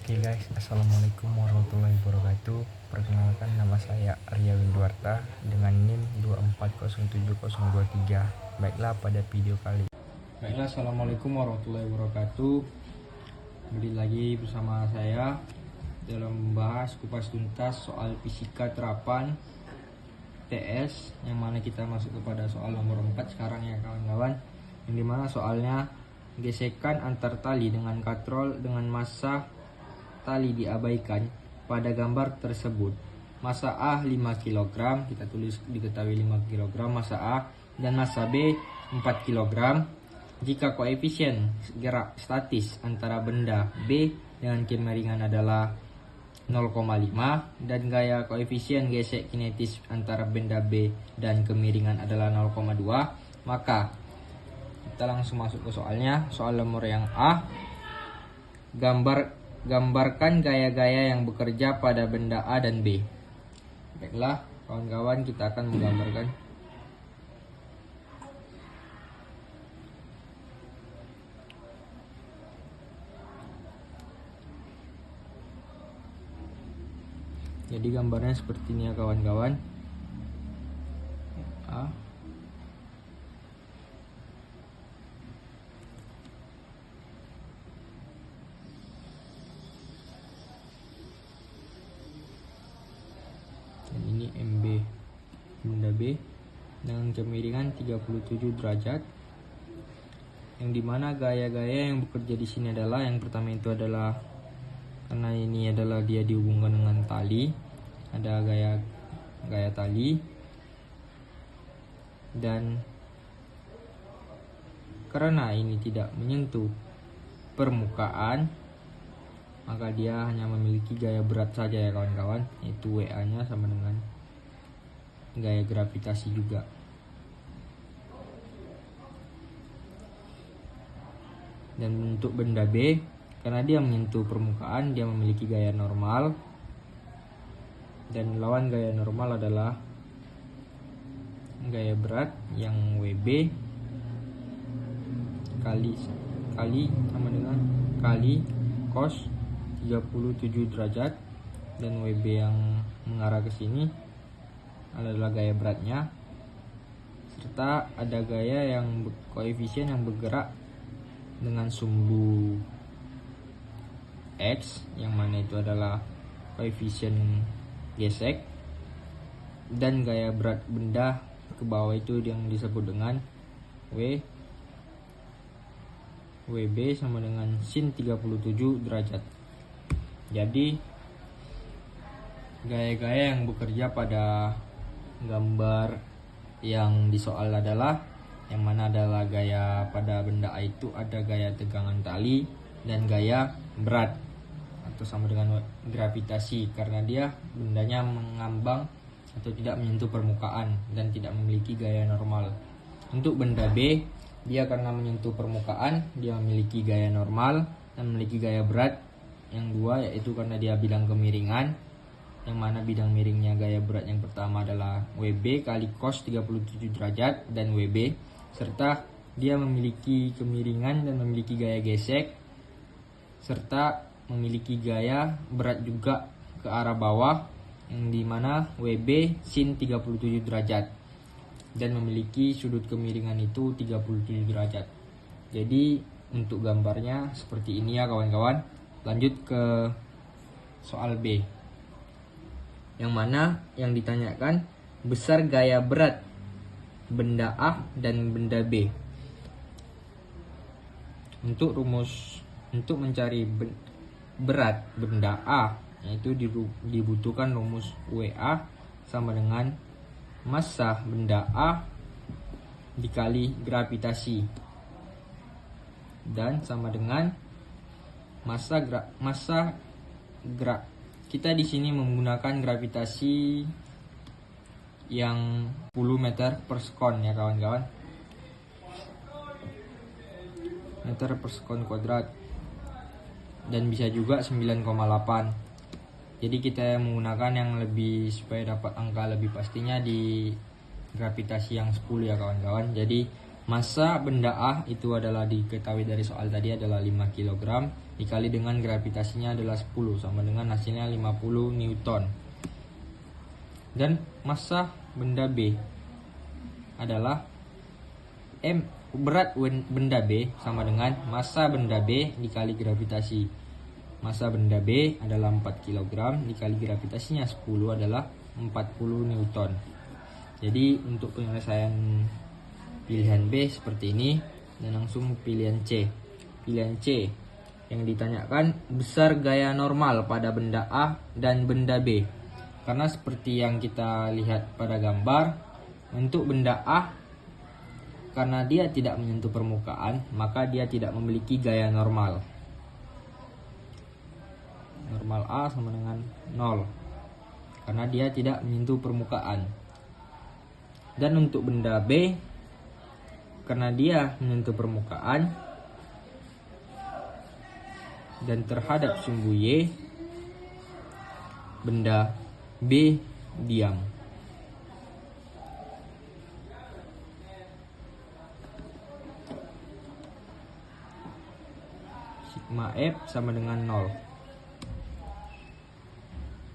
Oke guys, assalamualaikum warahmatullahi wabarakatuh. Perkenalkan, nama saya Arya Winduarta dengan NIM 2407023. Baiklah, pada video kali. Baiklah, assalamualaikum warahmatullahi wabarakatuh. Kembali lagi bersama saya dalam membahas kupas tuntas soal fisika terapan TS, yang mana kita masuk kepada soal nomor 4 sekarang ya kawan-kawan. Yang dimana soalnya gesekan antar tali dengan katrol dengan massa tali diabaikan pada gambar tersebut. Massa A 5 kg, kita tulis diketahui 5 kg massa A, dan massa B 4 kg. Jika koefisien gerak statis antara benda B dengan kemiringan adalah 0,5 dan gaya koefisien gesek kinetis antara benda B dan kemiringan adalah 0,2, maka kita langsung masuk ke soalnya. Soal nomor yang A, gambarkan gaya-gaya yang bekerja pada benda A dan B. Baiklah kawan-kawan, kita akan menggambarkan. Jadi gambarnya seperti ini ya kawan-kawan. A. Dan ini MB, benda B dengan kemiringan 37 derajat. Yang dimana gaya-gaya yang bekerja di sini adalah, yang pertama itu adalah, karena ini adalah dia dihubungkan dengan tali, ada gaya tali, dan karena ini tidak menyentuh permukaan, maka dia hanya memiliki gaya berat saja ya kawan-kawan, yaitu WA nya sama dengan gaya gravitasi juga. Dan untuk benda B, karena dia menyentuh permukaan, dia memiliki gaya normal, dan lawan gaya normal adalah gaya berat yang WB kali sama dengan kali cos 37 derajat, dan WB yang mengarah ke sini adalah gaya beratnya, serta ada gaya yang koefisien yang bergerak dengan sumbu X, yang mana itu adalah koefisien gesek, dan gaya berat benda ke bawah itu yang disebut dengan WB sama dengan sin 37 derajat. Jadi gaya-gaya yang bekerja pada gambar yang di soal adalah, yang mana adalah gaya pada benda A itu ada gaya tegangan tali dan gaya berat atau sama dengan gravitasi, karena dia bendanya mengambang atau tidak menyentuh permukaan dan tidak memiliki gaya normal. Untuk benda B, dia karena menyentuh permukaan, dia memiliki gaya normal dan memiliki gaya berat yang dua, yaitu karena dia bidang kemiringan, yang mana bidang miringnya gaya berat yang pertama adalah WB kali cos 37 derajat dan WB, serta dia memiliki kemiringan dan memiliki gaya gesek, serta memiliki gaya berat juga ke arah bawah, yang dimana WB sin 37 derajat dan memiliki sudut kemiringan itu 37 derajat. Jadi untuk gambarnya seperti ini ya kawan-kawan. Lanjut ke soal B, yang mana yang ditanyakan besar gaya berat benda A dan benda B. Untuk mencari berat benda A, yaitu dibutuhkan rumus WA sama dengan massa benda A dikali gravitasi, dan sama dengan kita di sini menggunakan gravitasi yang 10 meter per sekon ya kawan-kawan, meter per sekon kuadrat, dan bisa juga 9,8. Jadi kita menggunakan yang lebih, supaya dapat angka lebih pastinya, di gravitasi yang 10 ya kawan-kawan. Jadi Massa benda A itu adalah diketahui dari soal tadi adalah 5 kg dikali dengan gravitasinya adalah 10 sama dengan hasilnya 50 Newton. Dan massa benda B adalah berat benda B sama dengan massa benda B dikali gravitasi. Massa benda B adalah 4 kg dikali gravitasinya 10 adalah 40 Newton. Jadi untuk penyelesaian pilihan B seperti ini, dan langsung pilihan C. Pilihan C yang ditanyakan besar gaya normal pada benda A dan benda B. Karena seperti yang kita lihat pada gambar, untuk benda A karena dia tidak menyentuh permukaan, maka dia tidak memiliki gaya normal. Normal A sama dengan 0 karena dia tidak menyentuh permukaan. Dan untuk benda B, karena dia menyentuh permukaan dan terhadap sumbu Y, benda B diam. Sigma F sama dengan 0.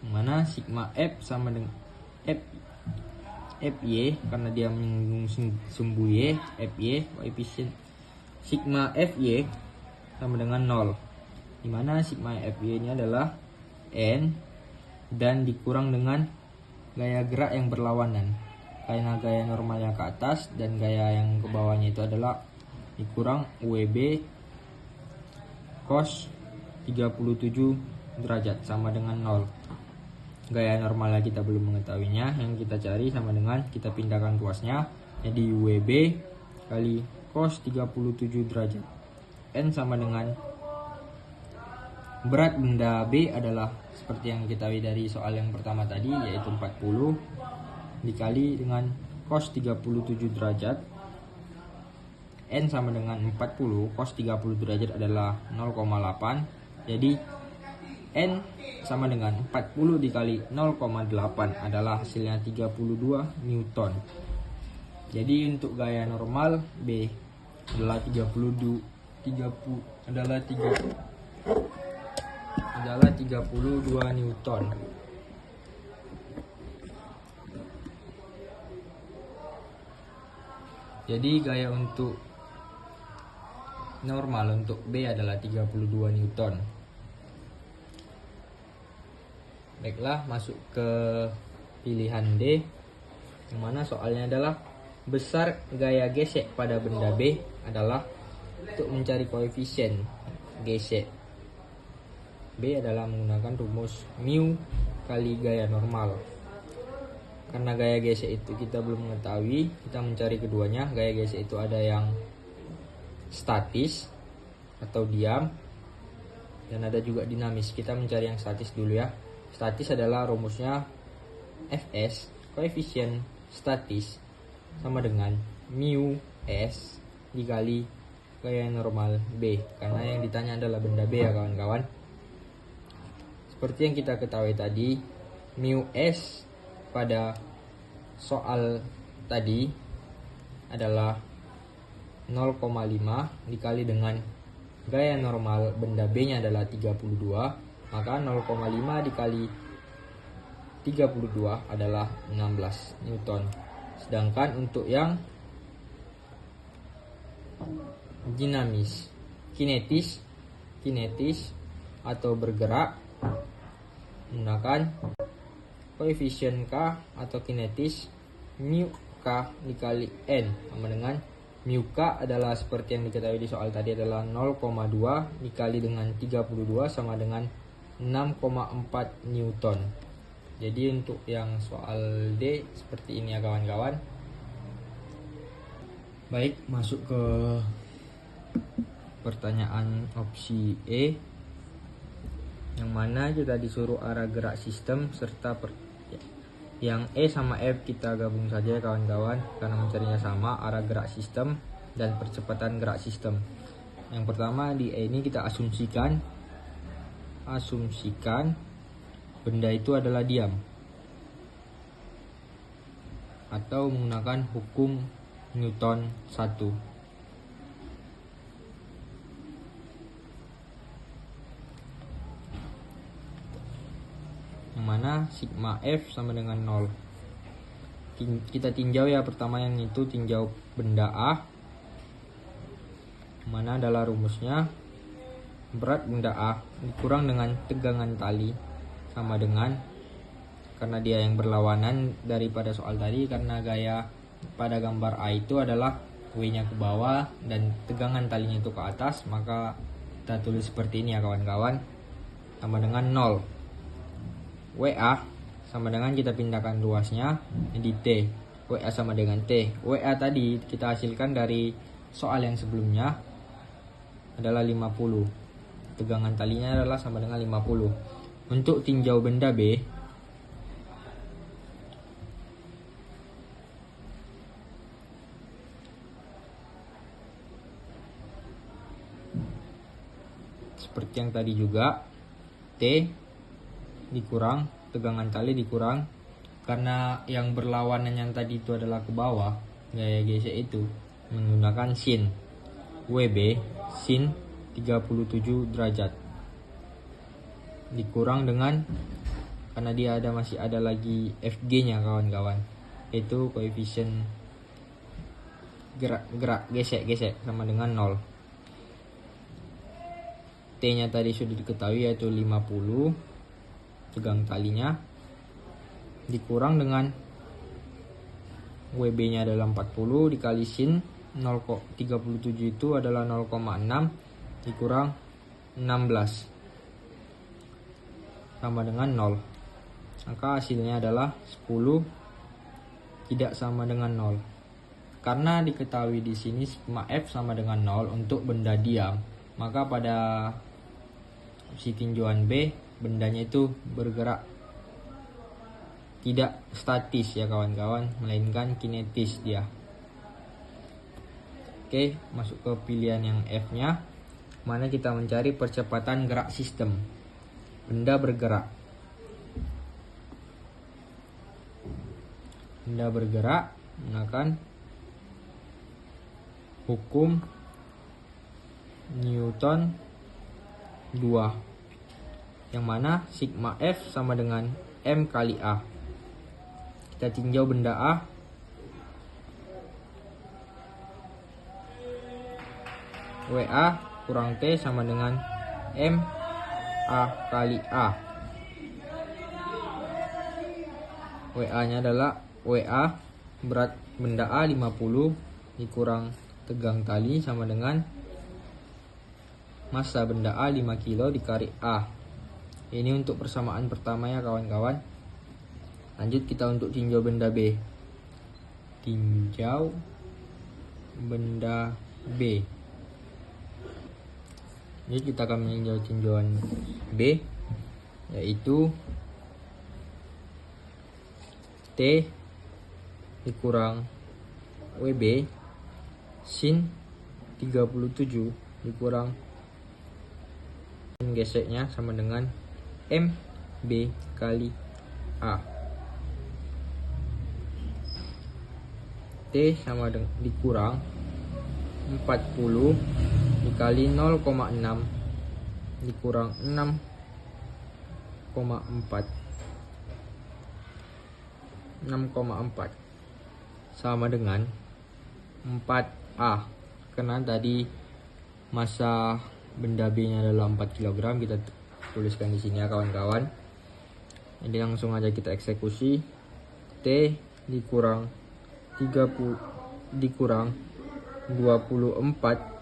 Mana sigma F sama dengan Fy karena dia menyinggung sumbu Y, Fy koefisien sigma Fy sama dengan 0. Dimana sigma Fy ini adalah N dan dikurang dengan gaya gerak yang berlawanan. Karena gaya normalnya ke atas dan gaya yang ke bawahnya itu adalah dikurang UB cos 37 derajat sama dengan 0. Gaya normalnya kita belum mengetahuinya, yang kita cari sama dengan kita pindahkan ruasnya, jadi UB kali cos 37 derajat. N sama dengan berat benda B adalah seperti yang kita ketahui dari soal yang pertama tadi, yaitu 40 dikali dengan cos 37 derajat. N sama dengan 40, cos 30 derajat adalah 0,8. Jadi N sama dengan 40 dikali 0,8 adalah hasilnya 32 Newton. Jadi untuk gaya normal B adalah 32 Newton. Jadi gaya untuk normal untuk B adalah 32 Newton. Baiklah, masuk ke pilihan D, yang mana soalnya adalah besar gaya gesek pada benda B adalah untuk mencari koefisien gesek. B adalah menggunakan rumus mu kali gaya normal. Karena gaya gesek itu kita belum mengetahui, kita mencari keduanya. Gaya gesek itu ada yang statis atau diam, dan ada juga dinamis. Kita mencari yang statis dulu ya. Statis adalah rumusnya Fs, koefisien statis, sama dengan mu S dikali gaya normal B. Karena yang ditanya adalah benda B ya kawan-kawan. Seperti yang kita ketahui tadi, mu S pada soal tadi adalah 0,5 dikali dengan gaya normal benda B nya adalah 32. Maka 0,5 dikali 32 adalah 16 Newton. Sedangkan untuk yang dinamis, kinetis atau bergerak, menggunakan koefisien K atau kinetis mu K dikali N sama dengan mu K adalah seperti yang diketahui di soal tadi adalah 0,2 dikali dengan 32 sama dengan 6,4 Newton. Jadi untuk yang soal D seperti ini ya kawan-kawan. Baik, masuk ke pertanyaan opsi E, yang mana kita disuruh arah gerak sistem serta yang E sama F kita gabung saja ya kawan-kawan, karena mencarinya sama, arah gerak sistem dan percepatan gerak sistem. Yang pertama di E ini kita asumsikan benda itu adalah diam, atau menggunakan hukum Newton 1. Yang mana sigma F sama dengan 0. Kita tinjau ya, pertama yang itu tinjau benda A, mana adalah rumusnya berat benda A dikurang dengan tegangan tali sama dengan, karena dia yang berlawanan daripada soal tadi, karena gaya pada gambar A itu adalah W nya ke bawah dan tegangan talinya itu ke atas, maka kita tulis seperti ini ya kawan-kawan, sama dengan 0. WA sama dengan, kita pindahkan ruasnya jadi T. WA sama dengan T. WA tadi kita hasilkan dari soal yang sebelumnya adalah 50. Tegangan talinya adalah sama dengan 50. Untuk tinjau benda B, seperti yang tadi juga, T dikurang tegangan tali dikurang, karena yang berlawanan yang tadi itu adalah ke bawah, gaya gesek itu menggunakan sin. WB sin 37 derajat dikurang dengan, karena dia masih ada lagi FG nya kawan-kawan, itu koefisien gerak gesek sama dengan 0. T nya tadi sudah diketahui yaitu 50 tegang talinya, dikurang dengan WB nya adalah 40 dikali sin 0,37 itu adalah 0,6 dikurang 16 sama dengan 0. Maka hasilnya adalah 10 tidak sama dengan 0. Karena diketahui di sini sigma F sama dengan 0 untuk benda diam, maka pada opsi tinjauan B bendanya itu bergerak tidak statis ya kawan-kawan, melainkan kinetis dia. Oke, masuk ke pilihan yang F nya, mana kita mencari percepatan gerak sistem. Benda bergerak. Benda bergerak menggunakan hukum Newton 2, yang mana sigma F sama dengan M kali A. Kita tinjau benda A. WA kurang T sama dengan M A kali A. WA nya adalah WA berat benda A 50 dikurang tegang tali sama dengan massa benda A 5 kg dikali A. Ini untuk persamaan pertama ya kawan-kawan. Lanjut kita untuk tinjau benda B. Tinjau benda B. Jadi kita akan meninjau tinjauan B, yaitu T dikurang WB sin 37 dikurang geseknya sama dengan MB kali A. T sama dengan dikurang 40 dikali 0,6 dikurang 6,4 sama dengan 4A. Karena tadi massa benda B nya adalah 4 kg, kita tuliskan di sini ya kawan-kawan. Jadi langsung aja kita eksekusi. T dikurang 30 dikurang 24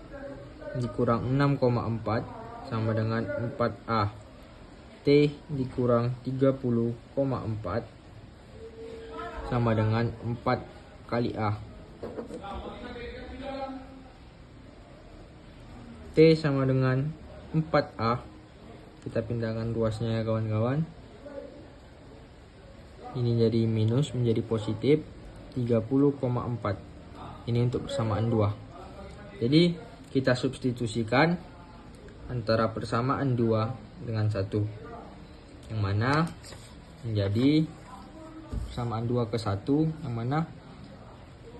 dikurang 6,4 sama dengan 4A. T dikurang 30,4 sama dengan 4 kali A. T sama dengan 4A. Kita pindahkan ruasnya ya kawan-kawan. Ini jadi minus menjadi positif 30,4. Ini untuk persamaan 2. Jadi kita substitusikan antara persamaan 2 dengan 1, yang mana menjadi persamaan 2 ke 1, yang mana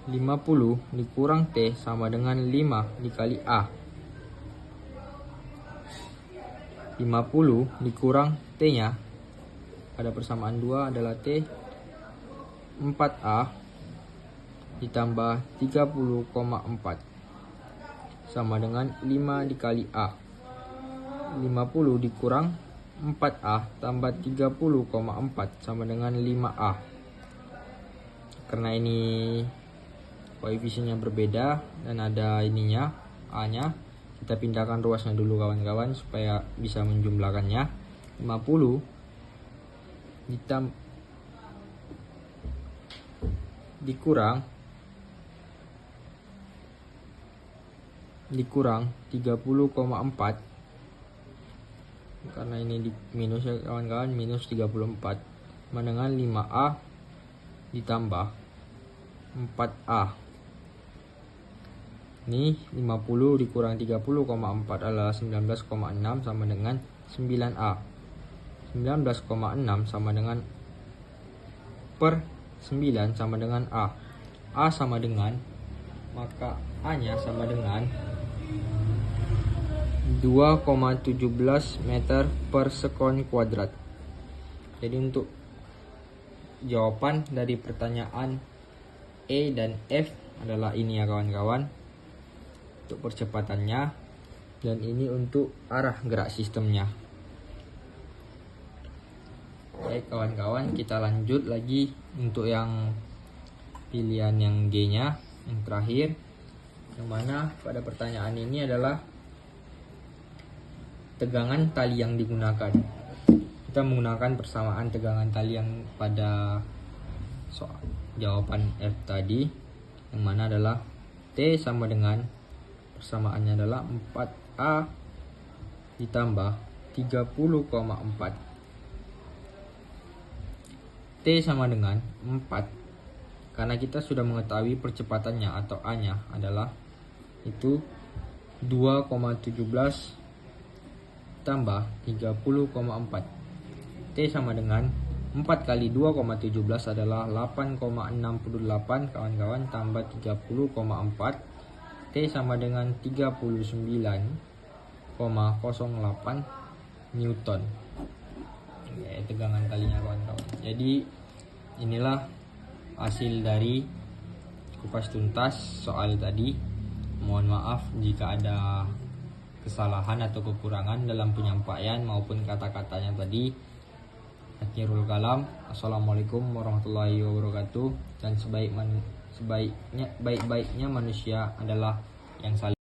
50 dikurang T sama dengan 5 dikali A. 50 dikurang T-nya pada persamaan 2 adalah T 4A ditambah 30,4 sama dengan 5 dikali A. 50 dikurang 4A tambah 30,4 sama dengan 5A. Karena ini koefisiennya berbeda dan ada ininya A-nya, kita pindahkan ruasnya dulu kawan-kawan supaya bisa menjumlahkannya. 50 dikurang 30,4, karena ini di minus ya kawan-kawan, minus 34 sama dengan 5A ditambah 4A. Ini 50 dikurang 30,4 adalah 19,6 sama dengan 9A. 19,6 sama dengan per 9 sama dengan A. A sama dengan, maka A-nya sama dengan 2,17 meter per sekon kuadrat. Jadi untuk jawaban dari pertanyaan E dan F adalah ini ya kawan-kawan, untuk percepatannya, dan ini untuk arah gerak sistemnya. Baik kawan-kawan, kita lanjut lagi untuk yang pilihan yang G-nya, yang terakhir, yang mana pada pertanyaan ini adalah tegangan tali yang digunakan. Kita menggunakan persamaan tegangan tali yang pada soal jawaban F tadi, yang mana adalah T sama dengan, persamaannya adalah 4A ditambah 30,4. T sama dengan 4, karena kita sudah mengetahui percepatannya atau A-nya adalah itu 2,17 tambah 30,4. T sama dengan 4 kali 2,17 adalah 8,68 kawan-kawan, tambah 30,4. T sama dengan 39,08 Newton. Ya, tegangan talinya kawan-kawan. Jadi inilah hasil dari kupas tuntas soal tadi. Mohon maaf jika ada kesalahan atau kekurangan dalam penyampaian maupun kata-katanya tadi. Akhirul kalam, assalamualaikum warahmatullahi wabarakatuh. Dan sebaik-baiknya manusia adalah yang saling